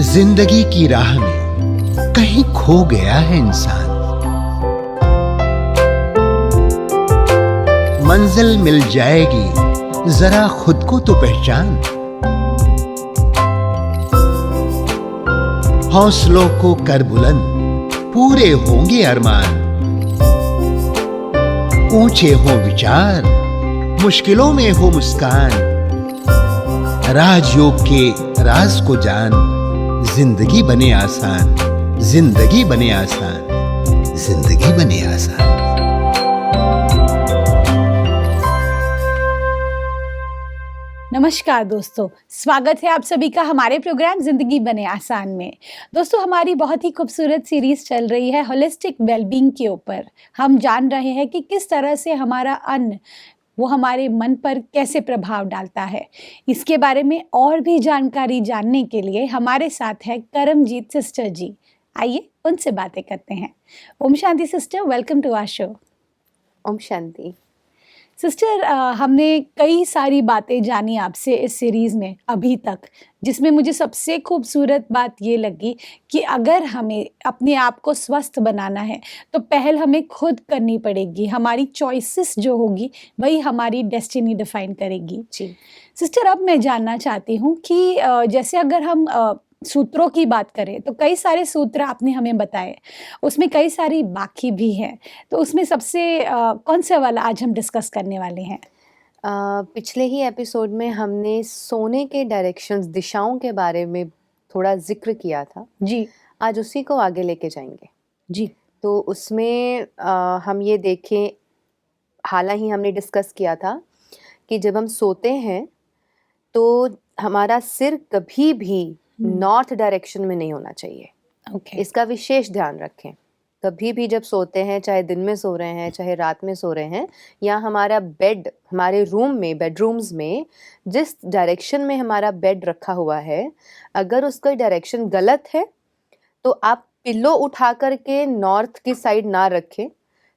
जिंदगी की राह में कहीं खो गया है इंसान। मंजिल मिल जाएगी, जरा खुद को तो पहचान। हौसलों को कर बुलंद, पूरे होंगे अरमान। ऊंचे हो विचार, मुश्किलों में हो मुस्कान। राजयोग के राज को जान, जिंदगी बने आसान, जिंदगी बने आसान, जिंदगी बने आसान। नमस्कार दोस्तों, स्वागत है आप सभी का हमारे प्रोग्राम जिंदगी बने आसान में। दोस्तों, हमारी बहुत ही खूबसूरत सीरीज चल रही है होलिस्टिक वेलबींग के ऊपर। हम जान रहे हैं कि किस तरह से हमारा अन्न वो हमारे मन पर कैसे प्रभाव डालता है। इसके बारे में और भी जानकारी जानने के लिए हमारे साथ है करमजीत सिस्टर जी। आइए उनसे बातें करते हैं। ओम शांति sister, welcome to our show. ओम शांति। सिस्टर, हमने कई सारी बातें जानी आपसे इस सीरीज़ में अभी तक, जिसमें मुझे सबसे खूबसूरत बात ये लगी कि अगर हमें अपने आप को स्वस्थ बनाना है तो पहल हमें खुद करनी पड़ेगी। हमारी चॉइसेस जो होगी वही हमारी डेस्टिनी डिफाइन करेगी। जी सिस्टर, अब मैं जानना चाहती हूँ कि जैसे अगर हम सूत्रों की बात करें तो कई सारे सूत्र आपने हमें बताए, उसमें कई सारी बाकी भी हैं। तो उसमें सबसे कौन सा वाला आज हम डिस्कस करने वाले हैं? पिछले ही एपिसोड में हमने सोने के डायरेक्शंस, दिशाओं के बारे में थोड़ा जिक्र किया था। जी आज उसी को आगे लेके जाएंगे। जी तो उसमें हम ये देखें, हालांकि हमने डिस्कस किया था कि जब हम सोते हैं तो हमारा सिर कभी भी नॉर्थ डायरेक्शन में नहीं होना चाहिए। ओके। इसका विशेष ध्यान रखें। कभी भी जब सोते हैं, चाहे दिन में सो रहे हैं चाहे रात में सो रहे हैं, या हमारा बेड, हमारे रूम में, बेडरूम्स में जिस डायरेक्शन में हमारा बेड रखा हुआ है, अगर उसका डायरेक्शन गलत है तो आप पिल्लो उठा करके नॉर्थ की साइड ना रखें,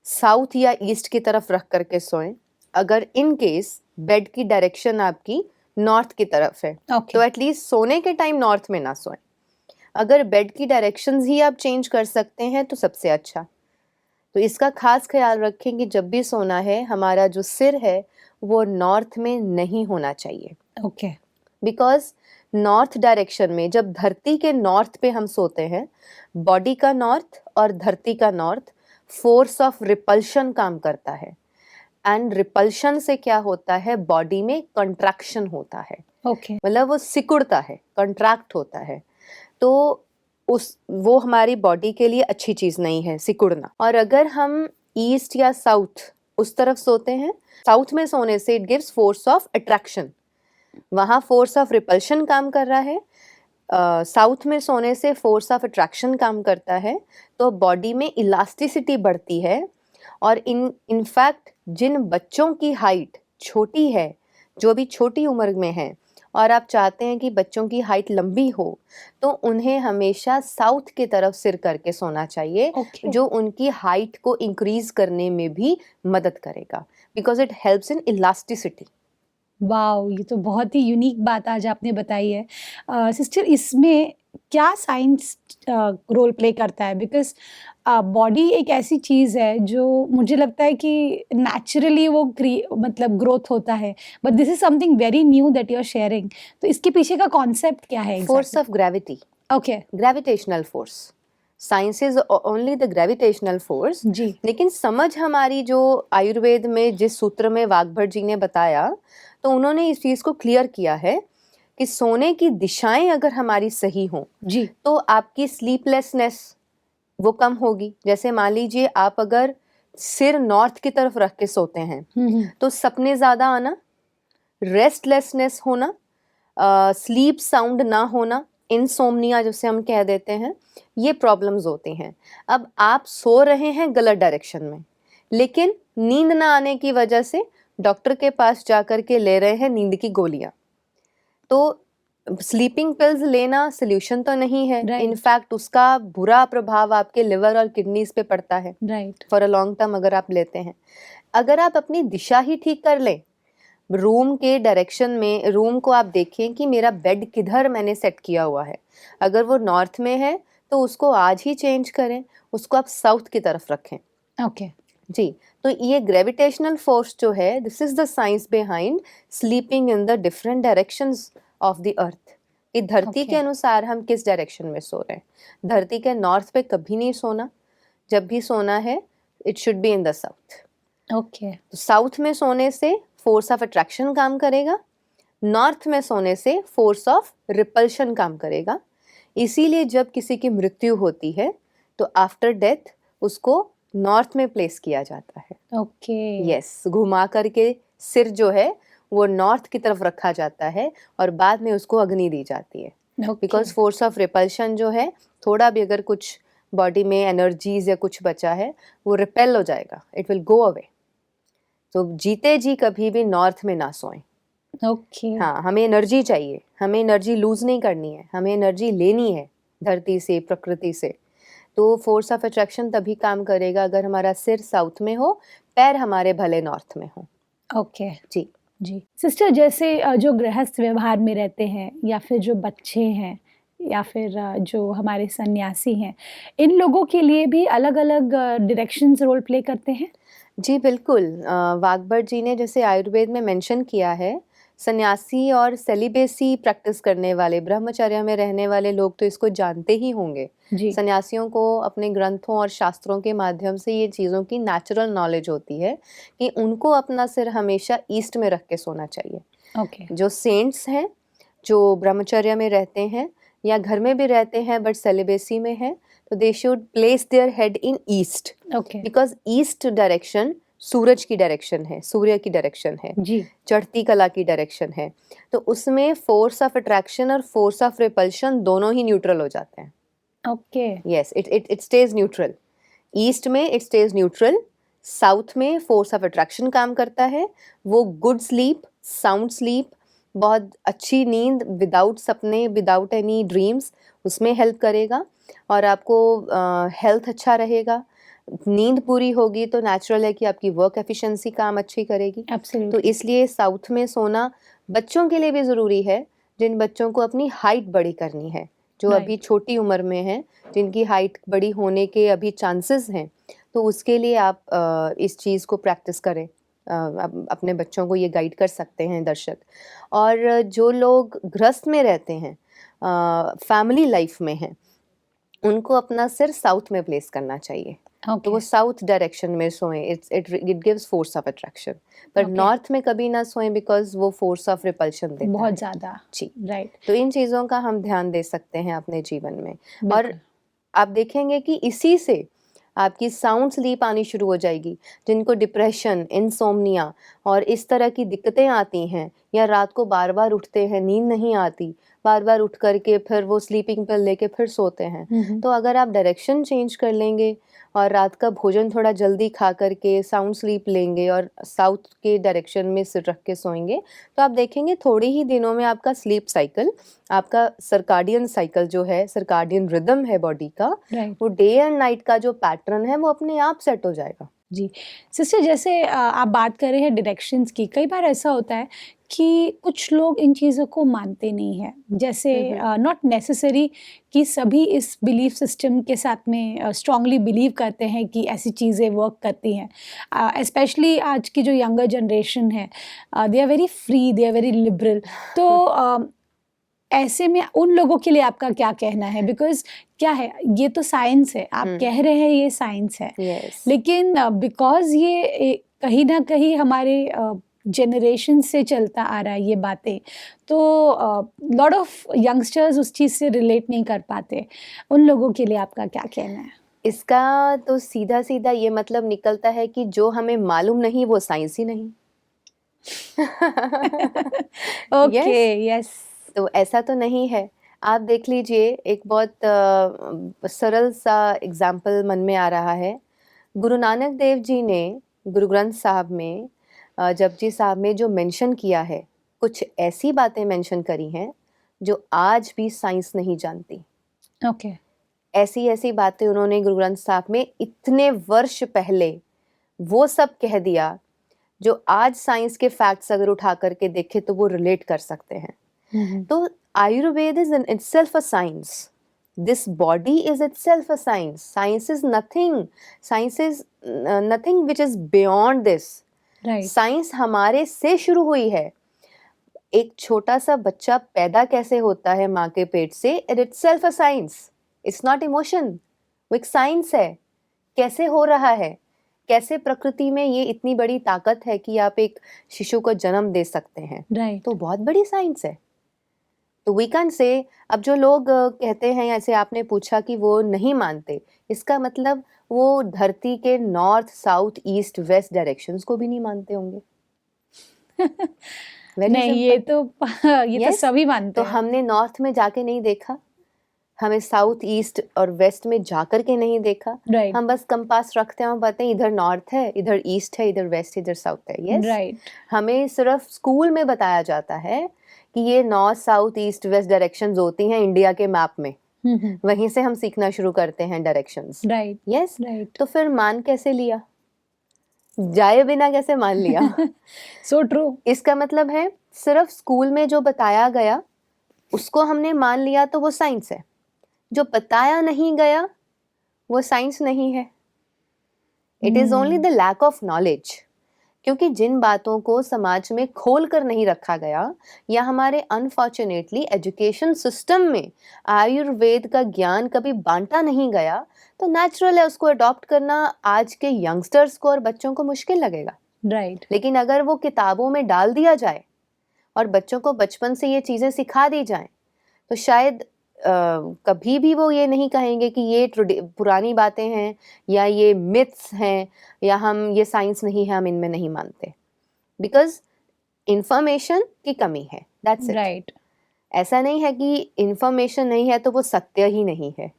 साउथ या ईस्ट की तरफ रख करके सोएं। अगर इन केस बेड की डायरेक्शन आपकी नॉर्थ की तरफ है तो एटलीस्ट सोने के टाइम नॉर्थ में ना सोएं। अगर बेड की डायरेक्शंस ही आप चेंज कर सकते हैं तो सबसे अच्छा। तो इसका खास ख्याल रखें कि जब भी सोना है, हमारा जो सिर है वो नॉर्थ में नहीं होना चाहिए। ओके। बिकॉज नॉर्थ डायरेक्शन में, जब धरती के नॉर्थ पे हम सोते हैं, बॉडी का नॉर्थ और धरती का नॉर्थ फोर्स ऑफ रिपल्शन काम करता है। एंड रिपल्शन से क्या होता है, बॉडी में कंट्रैक्शन होता है। ओके। मतलब वो सिकुड़ता है, कंट्रैक्ट होता है। तो वो हमारी बॉडी के लिए अच्छी चीज़ नहीं है सिकुड़ना। और अगर हम ईस्ट या साउथ उस तरफ सोते हैं, साउथ में सोने से it gives force of attraction, वहाँ फोर्स ऑफ रिपल्शन काम कर रहा है। साउथ में सोने से फोर्स ऑफ अट्रैक्शन काम करता है। तो बॉडी में इलास्टिसिटी बढ़ती है। और इनफैक्ट जिन बच्चों की हाइट छोटी है, जो भी छोटी उम्र में है, और आप चाहते हैं कि बच्चों की हाइट लंबी हो, तो उन्हें हमेशा साउथ की तरफ सिर करके सोना चाहिए। जो उनकी हाइट को इंक्रीज करने में भी मदद करेगा, because it helps in elasticity. Wow, ये तो बहुत ही यूनिक बात आज आपने बताई है। सिस्टर, इसमें क्या साइंस रोल प्ले करता है? बिकॉज बॉडी एक ऐसी चीज़ है जो मुझे लगता है कि नेचुरली वो मतलब ग्रोथ होता है, but this is something very new that you are sharing. तो इसके पीछे का कॉन्सेप्ट क्या है? Force of gravity. Okay. Gravitational force. Science is only the gravitational force. जी। लेकिन समझ हमारी जो आयुर्वेद में जिस सूत्र में वाग्भट जी ने बताया, तो उन्होंने इस चीज़ को क्लियर किया है कि सोने की दिशाएं अगर हमारी सही हों जी। तो आपकी स्लीपलेसनेस वो कम होगी। जैसे मान लीजिए आप अगर सिर नॉर्थ की तरफ रख के सोते हैं तो सपने ज़्यादा आना, रेस्टलेसनेस होना, स्लीप साउंड ना होना, इंसोम्निया जिसे हम कह देते हैं, ये प्रॉब्लम्स होती हैं। अब आप सो रहे हैं गलत डायरेक्शन में, लेकिन नींद ना आने की वजह से डॉक्टर के पास जाकर के ले रहे हैं नींद की गोलियां। तो स्लीपिंग पिल्स लेना सोल्यूशन तो नहीं है। इनफैक्ट उसका बुरा प्रभाव आपके लिवर और किडनीज पे पड़ता है फॉर अ लॉन्ग टर्म अगर आप लेते हैं। अगर आप अपनी दिशा ही ठीक कर लें, रूम के डायरेक्शन में, रूम को आप देखें कि मेरा बेड किधर मैंने सेट किया हुआ है। अगर वो नॉर्थ में है तो उसको आज ही चेंज करें, उसको आप साउथ की तरफ रखें। ओके। जी, तो ये ग्रेविटेशनल फोर्स जो है, this is the science behind sleeping in the different directions of the earth. कि धरती के Okay. अनुसार हम किस डायरेक्शन में सो रहे हैं। धरती के नॉर्थ पे कभी नहीं सोना, जब भी सोना है it should be in the south. Okay. तो साउथ में सोने से फोर्स ऑफ अट्रैक्शन काम करेगा, नॉर्थ में सोने से फोर्स ऑफ रिपल्शन काम करेगा। इसीलिए जब किसी की मृत्यु होती है तो आफ्टर डेथ उसको नॉर्थ में प्लेस किया जाता है। ओके। यस, घुमा करके सिर जो है वो नॉर्थ की तरफ रखा जाता है और बाद में उसको अग्नि दी जाती है। बिकॉज फोर्स ऑफ रिपल्शन जो है, थोड़ा भी अगर कुछ बॉडी में एनर्जीज या कुछ बचा है वो रिपेल हो जाएगा, इट विल गो अवे। तो जीते जी कभी भी नॉर्थ में ना सोएं। ओके। हाँ, हमें एनर्जी चाहिए, हमें एनर्जी लूज नहीं करनी है, हमें एनर्जी लेनी है धरती से, प्रकृति से। तो फोर्स ऑफ अट्रैक्शन तभी काम करेगा अगर हमारा सिर साउथ में हो, पैर हमारे भले नॉर्थ में हो। ओके। जी जी सिस्टर, जैसे जो गृहस्थ व्यवहार में रहते हैं या फिर जो बच्चे हैं या फिर जो हमारे सन्यासी हैं, इन लोगों के लिए भी अलग-अलग डायरेक्शंस रोल प्ले करते हैं? जी बिल्कुल। वाघभट जी ने जैसे आयुर्वेद में मेंशन किया है, सन्यासी और सेलिबेसी प्रैक्टिस करने वाले, ब्रह्मचर्य में रहने वाले लोग तो इसको जानते ही होंगे। जी। सन्यासियों को अपने ग्रंथों और शास्त्रों के माध्यम से ये चीज़ों की नेचुरल नॉलेज होती है कि उनको अपना सिर हमेशा ईस्ट में रख के सोना चाहिए। ओके। जो सेंट्स हैं, जो ब्रह्मचर्य में रहते हैं या घर में भी रहते हैं बट सेलिबेसी में हैं, तो they should place their head in east, okay. Because east direction सूरज की डायरेक्शन है, सूर्य की डायरेक्शन है, जी। चढ़ती कला की डायरेक्शन है। तो उसमें फोर्स ऑफ अट्रैक्शन और फोर्स ऑफ रिपल्शन दोनों ही न्यूट्रल हो जाते हैं। Okay. Yes, it stage neutral. East में इट स्टेज न्यूट्रल, साउथ में फोर्स ऑफ अट्रैक्शन काम करता है। वो गुड स्लीप, साउंड स्लीप, बहुत अच्छी नींद विदाउट सपने, विदाउट एनी ड्रीम्स, उसमें हेल्प करेगा और आपको हेल्थ अच्छा रहेगा। नींद पूरी होगी तो नेचुरल है कि आपकी वर्क एफिशिएंसी काम अच्छी करेगी। तो एब्सोल्युटली। इसलिए साउथ में सोना बच्चों के लिए भी ज़रूरी है, जिन बच्चों को अपनी हाइट बड़ी करनी है, जो Right. अभी छोटी उम्र में हैं, जिनकी हाइट बड़ी होने के अभी चांसेस हैं, तो उसके लिए आप इस चीज़ को प्रैक्टिस करें। अपने बच्चों को ये गाइड कर सकते हैं दर्शक। और जो लोग गृहस्थ में रहते हैं, फैमिली लाइफ में हैं, उनको अपना सिर साउथ में प्लेस करना चाहिए। तो ओके। वो साउथ डायरेक्शन में सोएं, it gives force of attraction. पर Okay. नॉर्थ में कभी ना सोएं बिकॉज वो फोर्स ऑफ रिपल्शन देता बहुत है। ज़्यादा। जी, राइट। तो इन चीज़ों का हम ध्यान दे सकते हैं अपने जीवन में। और बिल्कुल। आप देखेंगे कि इसी से आपकी साउंड स्लीप आनी शुरू हो जाएगी। जिनको डिप्रेशन, इंसोम्निया और इस तरह की दिक्कतें आती हैं, या रात को बार-बार उठते हैं, नींद नहीं आती, बार-बार उठ करके फिर वो स्लीपिंग पिल लेके फिर सोते हैं। तो अगर आप डायरेक्शन चेंज कर लेंगे और रात का भोजन थोड़ा जल्दी खा करके साउंड स्लीप लेंगे और साउथ के डायरेक्शन में सिर रख के सोएंगे, तो आप देखेंगे थोड़े ही दिनों में आपका स्लीप साइकिल, आपका सर्काडियन साइकिल जो है, सर्काडियन रिदम है बॉडी का, राइट। वो डे एंड नाइट का जो पैटर्न है वो अपने आप सेट हो जाएगा। जी सिस्टर, जैसे आप बात कर रहे हैं डायरेक्शंस की, कई बार ऐसा होता है कि कुछ लोग इन चीज़ों को मानते नहीं हैं। जैसे नॉट नेसेसरी कि सभी इस बिलीफ सिस्टम के साथ में स्ट्रांगली बिलीव करते हैं कि ऐसी चीज़ें वर्क करती हैं। स्पेशली आज की जो यंगर जनरेशन है, they are very free, they are very liberal. तो ऐसे में उन लोगों के लिए आपका क्या कहना है? बिकॉज़ क्या है, ये तो साइंस है, आप कह रहे हैं ये साइंस है, यस, लेकिन बिकॉज़ ये कहीं ना कहीं हमारे जनरेशन से चलता आ रहा है ये बातें, तो लॉट ऑफ यंगस्टर्स उस चीज़ से रिलेट नहीं कर पाते। उन लोगों के लिए आपका क्या कहना है? इसका तो सीधा-सीधा ये मतलब निकलता है कि जो हमें मालूम नहीं वो साइंस ही नहीं। ओके। यस। तो ऐसा तो नहीं है। आप देख लीजिए, एक बहुत सरल सा एग्जाम्पल मन में आ रहा है। गुरु नानक देव जी ने गुरु ग्रंथ साहब में, जपजी साहब में जो मेंशन किया है, कुछ ऐसी बातें मेंशन करी हैं जो आज भी साइंस नहीं जानती। ओके। ऐसी ऐसी बातें उन्होंने गुरु ग्रंथ साहब में इतने वर्ष पहले वो सब कह दिया जो आज साइंस के फैक्ट्स अगर उठा करके देखे तो वो रिलेट कर सकते हैं। तो Ayurveda is in itself a science, this body is itself a science. Science is nothing which is beyond this. Right, science हमारे से शुरू हुई है। एक छोटा सा बच्चा पैदा कैसे होता है माँ के पेट से, it itself a science, it's not emotion, वो एक साइंस है। कैसे हो रहा है, कैसे प्रकृति में ये इतनी बड़ी ताकत है कि आप एक शिशु को जन्म दे सकते हैं, राइट, तो बहुत बड़ी साइंस है। तो वी कैन से, अब जो लोग कहते हैं, ऐसे आपने पूछा कि वो नहीं मानते, इसका मतलब वो धरती के north south east west directions को भी नहीं मानते होंगे। Very नहीं, simple. ये तो Yes, सभी मानते तो हैं। हमने नॉर्थ में जाके नहीं देखा, हमें साउथ ईस्ट और वेस्ट में जाकर के नहीं देखा, राइट, हम बस कंपास रखते हैं और बताते हैं इधर नॉर्थ है, इधर ईस्ट है, इधर वेस्ट, इधर साउथ है। यस, राइट, हमें सिर्फ स्कूल में बताया जाता है कि ये north south east west directions होती हैं इंडिया के मैप में, वहीं से हम सीखना शुरू करते हैं डायरेक्शंस। राइट, यस, राइट, तो फिर मान कैसे लिया, जाए बिना कैसे मान लिया? So true. इसका मतलब है सिर्फ स्कूल में जो बताया गया उसको हमने मान लिया तो वो साइंस है, जो बताया नहीं गया वो साइंस नहीं है। It is only the lack of knowledge, क्योंकि जिन बातों को समाज में खोल कर नहीं रखा गया, या हमारे अनफॉर्चुनेटली एजुकेशन सिस्टम में आयुर्वेद का ज्ञान कभी बांटा नहीं गया, तो नेचुरल है उसको अडॉप्ट करना आज के यंगस्टर्स को और बच्चों को मुश्किल लगेगा। राइट, लेकिन अगर वो किताबों में डाल दिया जाए और बच्चों को बचपन से ये चीज़ें सिखा दी जाएं, तो शायद कभी भी वो ये नहीं कहेंगे कि ये पुरानी बातें हैं या ये मिथ्स हैं या हम ये साइंस नहीं है, हम इनमें नहीं मानते, बिकॉज इंफॉर्मेशन की कमी है, दैट्स इट। राइट, ऐसा नहीं है कि इंफॉर्मेशन नहीं है तो वो सत्य ही नहीं है।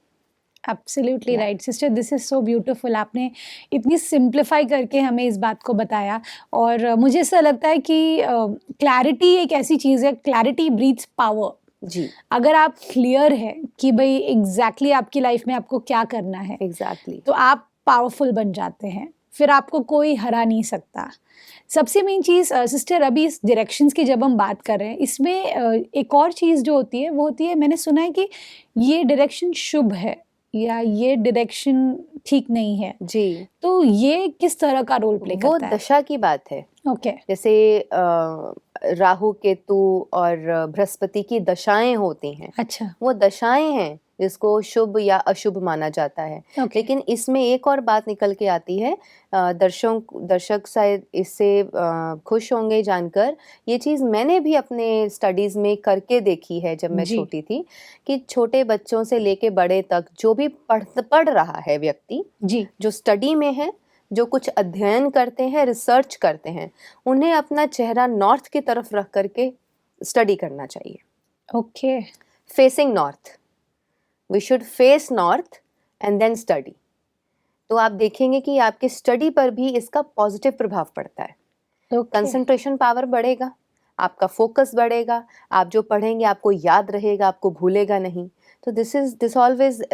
Absolutely Yeah. Right sister, this is so beautiful. आपने इतनी सिंप्लीफाई करके हमें इस बात को बताया, और मुझे ऐसा लगता है कि क्लैरिटी एक ऐसी चीज़ है, क्लैरिटी ब्रीड्स पावर। जी, अगर आप क्लियर है कि भाई एग्जैक्टली आपकी लाइफ में आपको क्या करना है, एग्जैक्टली। तो आप पावरफुल बन जाते हैं, फिर आपको कोई हरा नहीं सकता। सबसे मेन चीज़ सिस्टर, अभी इस डायरेक्शंस की जब हम बात कर रहे हैं, इसमें एक और चीज़ जो होती है वो होती है, मैंने सुना है कि ये डायरेक्शन शुभ है या ये डायरेक्शन ठीक नहीं है, जी, तो ये किस तरह का रोल प्ले वो करता है? दशा की बात है। ओके, जैसे राहु केतु और बृहस्पति की दशाएं होती हैं, अच्छा, वो दशाएं हैं जिसको शुभ या अशुभ माना जाता है। ओके, लेकिन इसमें एक और बात निकल के आती है, दर्शक शायद इससे खुश होंगे जानकर, ये चीज़ मैंने भी अपने स्टडीज़ में करके देखी है जब मैं जी। छोटी थी, कि छोटे बच्चों से लेके बड़े तक जो भी पढ़ रहा है व्यक्ति, जी, जो स्टडी में है, जो कुछ अध्ययन करते हैं, रिसर्च करते हैं, उन्हें अपना चेहरा नॉर्थ की तरफ रख करके स्टडी करना चाहिए। Okay, facing north, we should face north and then study. तो आप देखेंगे कि आपके स्टडी पर भी इसका पॉजिटिव प्रभाव पड़ता है। ओके, कंसंट्रेशन पावर बढ़ेगा, आपका फोकस बढ़ेगा, आप जो पढ़ेंगे आपको याद रहेगा, आपको भूलेगा नहीं। तो दिस ऑलवेज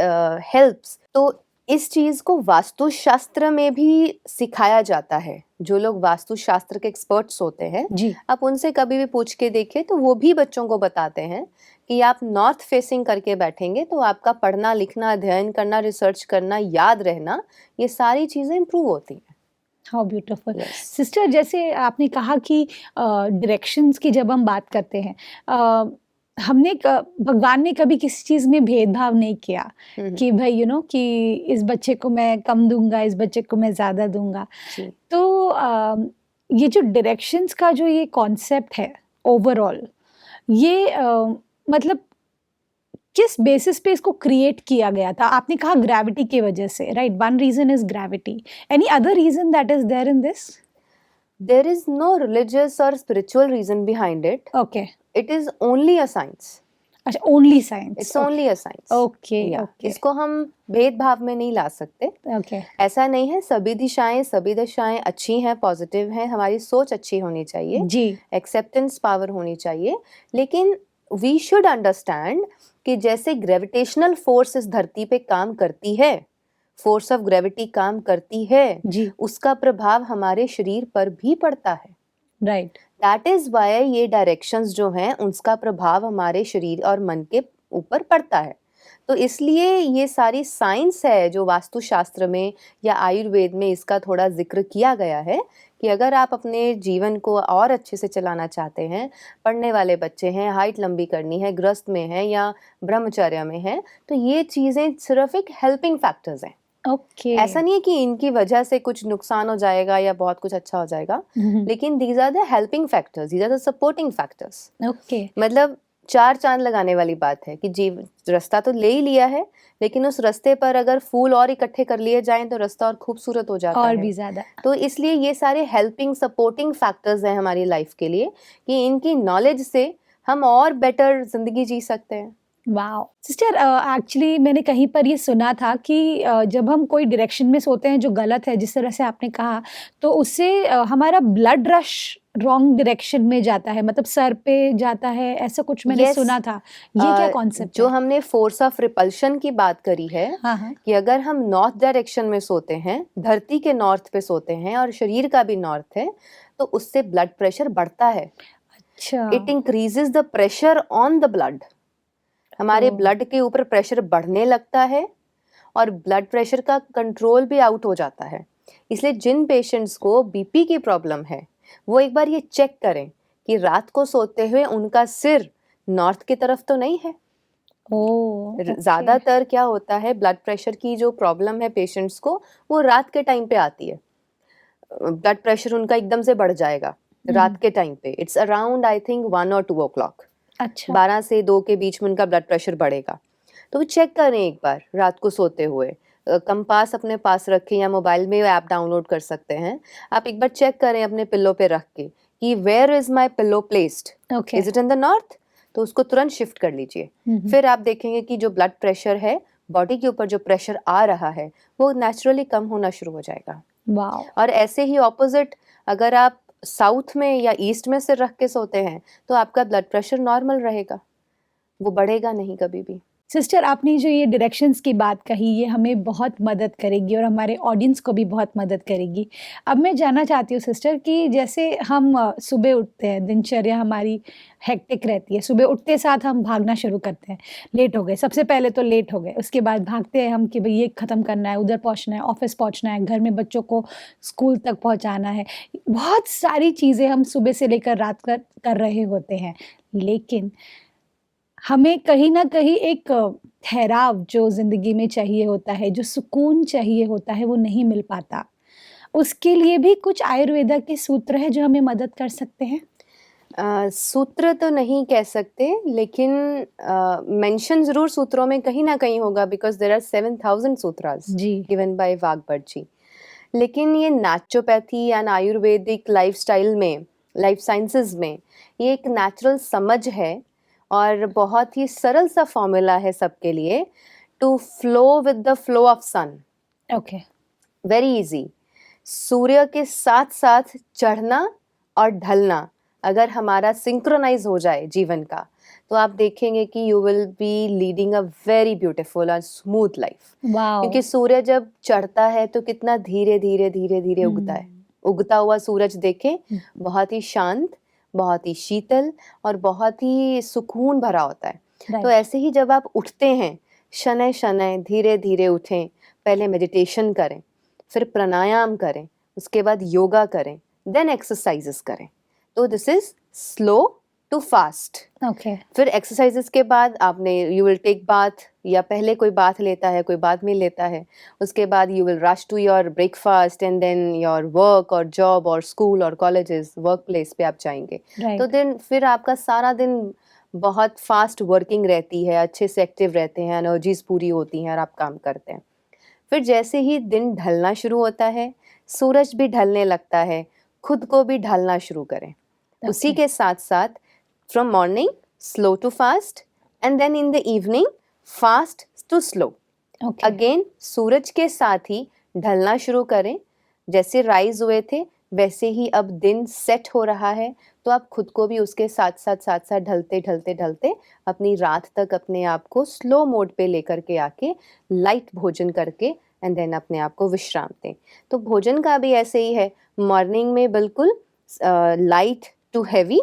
हेल्प्स। तो इस चीज़ को वास्तुशास्त्र में भी सिखाया जाता है। जो लोग वास्तुशास्त्र के एक्सपर्ट्स होते हैं, जी, आप उनसे कभी भी पूछ के देखिए तो वो भी बच्चों को बताते हैं कि आप नॉर्थ फेसिंग करके बैठेंगे तो आपका पढ़ना लिखना, अध्ययन करना, रिसर्च करना, याद रहना, ये सारी चीज़ें इम्प्रूव होती हैं। How beautiful. Yes. सिस्टर, जैसे आपने कहा कि डायरेक्शंस की जब हम बात करते हैं, भगवान ने कभी किसी चीज़ में भेदभाव नहीं किया कि भाई कि इस बच्चे को मैं कम दूंगा, इस बच्चे को मैं ज़्यादा दूंगा। जी। तो ये जो डायरेक्शंस का जो ये कॉन्सेप्ट है ओवरऑल, ये मतलब किस बेसिस पे इसको क्रिएट किया गया था? आपने कहा ग्रेविटी की वजह से, right? One reason is gravity. Any other reason that is there in this? There is no religious or spiritual reason behind it. Okay, It is only a science. अच्छा, only science. It's only a science. Okay, Yeah. Okay, इसको हम भेदभाव में नहीं ला सकते। Okay, ऐसा नहीं है, सभी दिशाएं, सभी दशाएं अच्छी हैं, पॉजिटिव हैं, हमारी सोच अच्छी होनी चाहिए, जी, एक्सेप्टेंस पावर होनी चाहिए। लेकिन वी शुड अंडरस्टैंड कि जैसे ग्रेविटेशनल फोर्स इस धरती पे काम करती है, फोर्स ऑफ ग्रेविटी काम करती है, जी, उसका प्रभाव हमारे शरीर पर भी पड़ता है। राइट। दैट इज वाई ये डायरेक्शंस जो हैं उनका प्रभाव हमारे शरीर और मन के ऊपर पड़ता है। तो इसलिए ये सारी साइंस है जो वास्तुशास्त्र में या आयुर्वेद में इसका थोड़ा जिक्र किया गया है कि अगर आप अपने जीवन को और अच्छे से चलाना चाहते हैं, पढ़ने वाले बच्चे हैं, हाइट लंबी करनी है, गृहस्थ में है या ब्रह्मचर्य में है, तो ये चीज़ें सिर्फ एक हेल्पिंग फैक्टर्स हैं। ओके। ऐसा नहीं है कि इनकी वजह से कुछ नुकसान हो जाएगा या बहुत कुछ अच्छा हो जाएगा, लेकिन these are the helping factors, these are the supporting factors. Okay. मतलब 4 चांद लगाने वाली बात है कि रास्ता तो ले ही लिया है, लेकिन उस रास्ते पर अगर फूल और इकट्ठे कर लिए जाएं तो रास्ता और खूबसूरत हो जाता और है। भी ज्यादा। तो इसलिए ये सारे हेल्पिंग सपोर्टिंग फैक्टर्स हैं हमारी लाइफ के लिए कि इनकी नॉलेज से हम और बेटर जिंदगी जी सकते हैं। वाओ सिस्टर, एक्चुअली मैंने कहीं पर ये सुना था कि जब हम कोई डायरेक्शन में सोते हैं जो गलत है, जिस तरह से आपने कहा, तो उससे हमारा ब्लड रश रॉन्ग डायरेक्शन में जाता है, मतलब सर पे जाता है, ऐसा कुछ मैंने Yes, सुना था। ये क्या कॉन्सेप्ट जो है? हमने फोर्स ऑफ रिपल्शन की बात करी है हाँ हाँ। कि अगर हम नॉर्थ डायरेक्शन में सोते हैं, धरती के नॉर्थ पे सोते हैं और शरीर का भी नॉर्थ है, तो उससे ब्लड प्रेशर बढ़ता है। अच्छा। It increases the pressure on the blood. हमारे ओह। ब्लड के ऊपर प्रेशर बढ़ने लगता है और ब्लड प्रेशर का कंट्रोल भी आउट हो जाता है। इसलिए जिन पेशेंट्स को बीपी की प्रॉब्लम है वो एक बार ये चेक करें कि रात को सोते हुए उनका सिर नॉर्थ की तरफ तो नहीं है। ओह, ओके। ज़्यादातर क्या होता है, ब्लड प्रेशर की जो प्रॉब्लम है पेशेंट्स को, वो रात के टाइम पे आती है। ब्लड प्रेशर उनका एकदम से बढ़ जाएगा रात के टाइम पे। इट्स अराउंड आई थिंक 1 और 2 o'clock, अच्छा। 12 से 2 के बीच में उनका ब्लड प्रेशर बढ़ेगा। तो चेक करें एक बार रात को सोते हुए, कंपास अपने पास रखें या मोबाइल में ऐप डाउनलोड कर सकते हैं। आप एक बार चेक करें अपने पिल्लो पे रख के कि where is my pillow placed, okay. Is it in the north, तो उसको तुरंत शिफ्ट कर लीजिए। फिर आप देखेंगे कि जो ब्लड प्रेशर है, बॉडी के ऊपर जो प्रेशर आ रहा है, वो नेचुरली कम होना शुरू हो जाएगा। वाओ। और ऐसे ही ऑपोजिट, अगर आप साउथ में या ईस्ट में सिर रख के सोते हैं तो आपका ब्लड प्रेशर नॉर्मल रहेगा, वो बढ़ेगा नहीं कभी भी। सिस्टर, आपने जो ये डायरेक्शंस की बात कही, ये हमें बहुत मदद करेगी और हमारे ऑडियंस को भी बहुत मदद करेगी। अब मैं जानना चाहती हूँ सिस्टर कि जैसे हम सुबह उठते हैं, दिनचर्या हमारी हेक्टिक रहती है, सुबह उठते साथ हम भागना शुरू करते हैं, लेट हो गए, सबसे पहले तो लेट हो गए, उसके बाद भागते हैं हम कि भाई ये ख़त्म करना है, उधर पहुँचना है, ऑफिस पहुँचना है, घर में बच्चों को स्कूल तक पहुँचाना है, बहुत सारी चीज़ें हम सुबह से लेकर रात कर रहे होते हैं, लेकिन हमें कहीं न कहीं एक ठहराव जो ज़िंदगी में चाहिए होता है, जो सुकून चाहिए होता है, वो नहीं मिल पाता। उसके लिए भी कुछ आयुर्वेदा के सूत्र हैं जो हमें मदद कर सकते हैं? सूत्र तो नहीं कह सकते, लेकिन मेंशन ज़रूर सूत्रों में कहीं ना कहीं होगा, बिकॉज देयर आर 7000 सूत्रास जी। गिवन बाय वाघभट जी। लेकिन ये नेचुरोपैथी एंड आयुर्वेदिक लाइफस्टाइल में, लाइफ साइंसेस में, ये एक नेचुरल समझ है और बहुत ही सरल सा फॉर्मूला है सबके लिए, to flow with the flow of sun. Okay. Very easy. सूर्य के साथ साथ चढ़ना और ढलना अगर हमारा सिंक्रोनाइज हो जाए जीवन का, तो आप देखेंगे कि you will be leading a very beautiful and smooth life. Wow! क्योंकि सूर्य जब चढ़ता है तो कितना धीरे धीरे धीरे धीरे उगता है। उगता हुआ सूरज देखें, बहुत ही शांत, बहुत ही शीतल और बहुत ही सुकून भरा होता है। तो राइट। ऐसे ही जब आप उठते हैं, शनै शनै धीरे धीरे उठें, पहले मेडिटेशन करें, फिर प्राणायाम करें, उसके बाद योगा करें, देन एक्सरसाइजेस करें। तो this is slow to fast. Okay. फिर एक्सरसाइजेस के बाद आपने यू विल टेक बाथ, या पहले कोई बाथ लेता है, कोई बाद में लेता है, उसके बाद you will rush to your breakfast and then your work और जॉब और स्कूल और कॉलेजेस, वर्क प्लेस पे आप जाएंगे। राइट। तो दिन फिर आपका सारा दिन बहुत फास्ट वर्किंग रहती है, अच्छे से एक्टिव रहते हैं, एनर्जीज पूरी होती हैं और आप काम करते हैं। फिर जैसे ही दिन ढलना शुरू होता है, सूरज भी ढलने लगता है, खुद को भी ढलना शुरू करें। उसी के साथ साथ from morning slow to fast and then in the evening fast to slow. Okay. Again सूरज के साथ ही ढलना शुरू करें। जैसे राइज हुए थे वैसे ही अब दिन सेट हो रहा है, तो आप खुद को भी उसके साथ साथ ढलते ढलते ढलते अपनी रात तक अपने आप को स्लो मोड पे लेकर के आके लाइट भोजन करके एंड देन अपने आप को विश्राम दें। तो भोजन का भी ऐसे ही है, मॉर्निंग में बिल्कुल light to heavy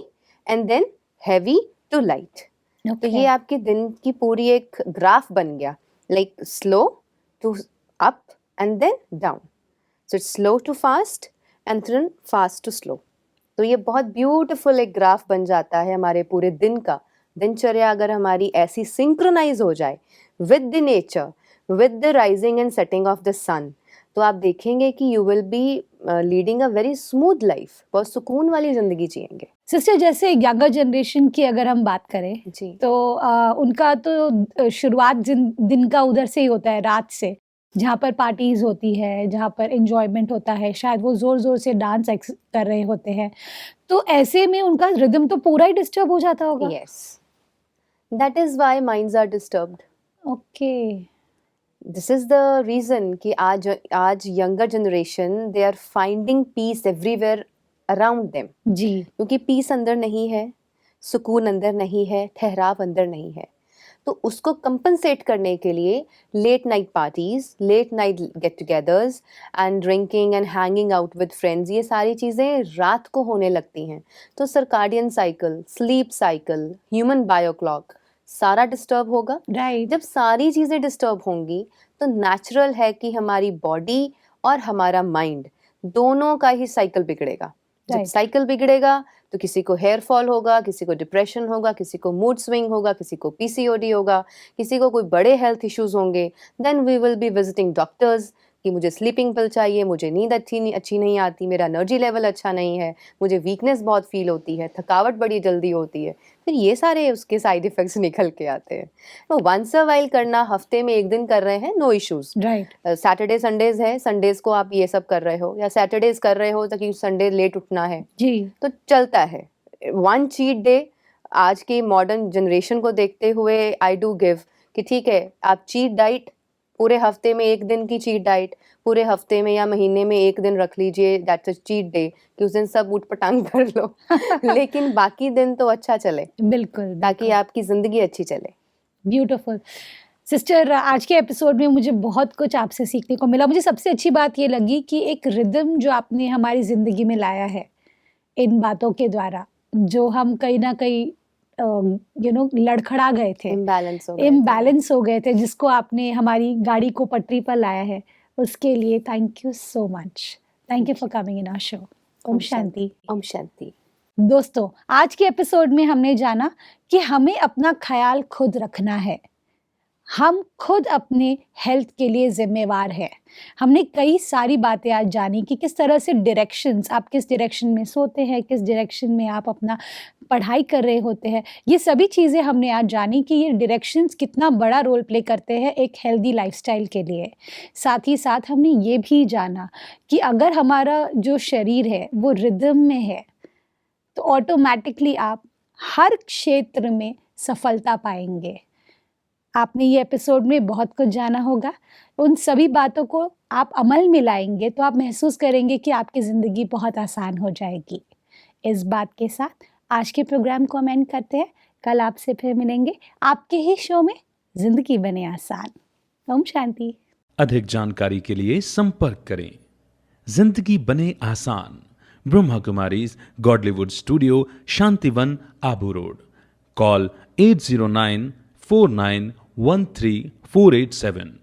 and then heavy to light. तो ये आपके दिन की पूरी एक ग्राफ बन गया, like slow to up and then down. So it's slow to fast and then fast to slow. तो ये बहुत ब्यूटीफुल एक ग्राफ बन जाता है हमारे पूरे दिन का। दिनचर्या अगर हमारी ऐसी सिंक्रोनाइज हो जाए with the nature, with the rising and setting of the sun, तो आप देखेंगे कि you will be leading a very smooth life, बहुत सुकून वाली जिंदगी जिएंगे। सिस्टर, जैसे यंगर जनरेशन की अगर हम बात करें जी, तो उनका तो शुरुआत दिन का उधर से ही होता है, रात से, जहाँ पर पार्टीज होती है, जहाँ पर एंजॉयमेंट होता है, शायद वो जोर जोर से डांस कर रहे होते हैं, तो ऐसे में उनका रिदम तो पूरा ही डिस्टर्ब हो जाता होगा। Yes, that is why minds are disturbed. Okay, this is the reason कि आज younger generation they are finding peace everywhere around them, जी, क्योंकि पीस अंदर नहीं है, सुकून अंदर नहीं है, ठहराव अंदर नहीं है। तो उसको कंपनसेट करने के लिए late night parties, late night get togethers and drinking and hanging out with friends, ये सारी चीज़ें रात को होने लगती हैं। तो circadian cycle, sleep cycle, human bioclock सारा डिस्टर्ब होगा। राइट, जब सारी चीज़ें डिस्टर्ब होंगी तो नेचुरल है कि हमारी बॉडी और हमारा माइंड दोनों का ही साइकिल बिगड़ेगा। जब Right. साइकिल बिगड़ेगा तो किसी को हेयर फॉल होगा, किसी को डिप्रेशन होगा, किसी को मूड स्विंग होगा, किसी को पीसीओडी होगा, किसी को कोई बड़े हेल्थ इश्यूज होंगे। Then we will be visiting doctors कि मुझे स्लीपिंग पिल चाहिए, मुझे नींद अच्छी नहीं आती, मेरा एनर्जी लेवल अच्छा नहीं है, मुझे वीकनेस बहुत फील होती है, थकावट बड़ी जल्दी होती है। फिर ये सारे उसके साइड इफ़ेक्ट्स निकल के आते हैं। तो वंस अ वाइल करना, हफ्ते में एक दिन कर रहे हैं, no issues. Right, Saturday Sundays है, संडेज को आप ये सब कर रहे हो, या सैटरडेज कर रहे हो ताकि संडे लेट उठना है, जी, तो चलता है। वन चीट डे आज की मॉडर्न जनरेशन को देखते हुए आई डू गिव कि ठीक है, आप चीट डाइट पूरे हफ्ते में एक दिन की चीट डाइट पूरे हफ्ते में या महीने में एक दिन रख लीजिए, दैट्स अ चीट डे, कि उस दिन सब उठ पटांग कर लो लेकिन बाकी दिन तो अच्छा चले, बिल्कुल, ताकि आपकी जिंदगी अच्छी चले। ब्यूटीफुल। सिस्टर, आज के एपिसोड में मुझे बहुत कुछ आपसे सीखने को मिला। मुझे सबसे अच्छी बात ये लगी कि एक रिदम जो आपने हमारी ज़िंदगी में लाया है इन बातों के द्वारा, जो हम कहीं ना कहीं लड़खड़ा गए थे, इम्बैलेंस हो गए थे, जिसको आपने हमारी गाड़ी को पटरी पर लाया है, उसके लिए thank you so much. Thank you for coming in our show. ओम शांति। ओम शांति। दोस्तों, आज के एपिसोड में हमने जाना कि हमें अपना ख्याल खुद रखना है, हम खुद अपने हेल्थ के लिए जिम्मेवार हैं। हमने कई सारी बातें आज जानी कि किस तरह से डायरेक्शंस, आप किस डायरेक्शन में सोते हैं, किस डायरेक्शन में आप अपना पढ़ाई कर रहे होते हैं, ये सभी चीज़ें हमने आज जानी कि ये डायरेक्शंस कितना बड़ा रोल प्ले करते हैं एक हेल्दी लाइफस्टाइल के लिए। साथ ही साथ हमने ये भी जाना कि अगर हमारा जो शरीर है वो रिदम में है तो ऑटोमेटिकली आप हर क्षेत्र में सफलता पाएंगे। आपने ये एपिसोड में बहुत कुछ जाना होगा। उन सभी बातों को आप अमल में लाएंगे तो आप महसूस करेंगे कि आपकी ज़िंदगी बहुत आसान हो जाएगी। इस बात के साथ आज के प्रोग्राम को हम एंड करते हैं। कल आपसे फिर मिलेंगे आपके ही शो में ज़िंदगी बने आसान। ओम शांति। अधिक जानकारी के लिए संपर्क करें जिंदगी बने आसान, Brahma Kumaris Godlywood studio, Shantivan, Abu road. Call 80949134887।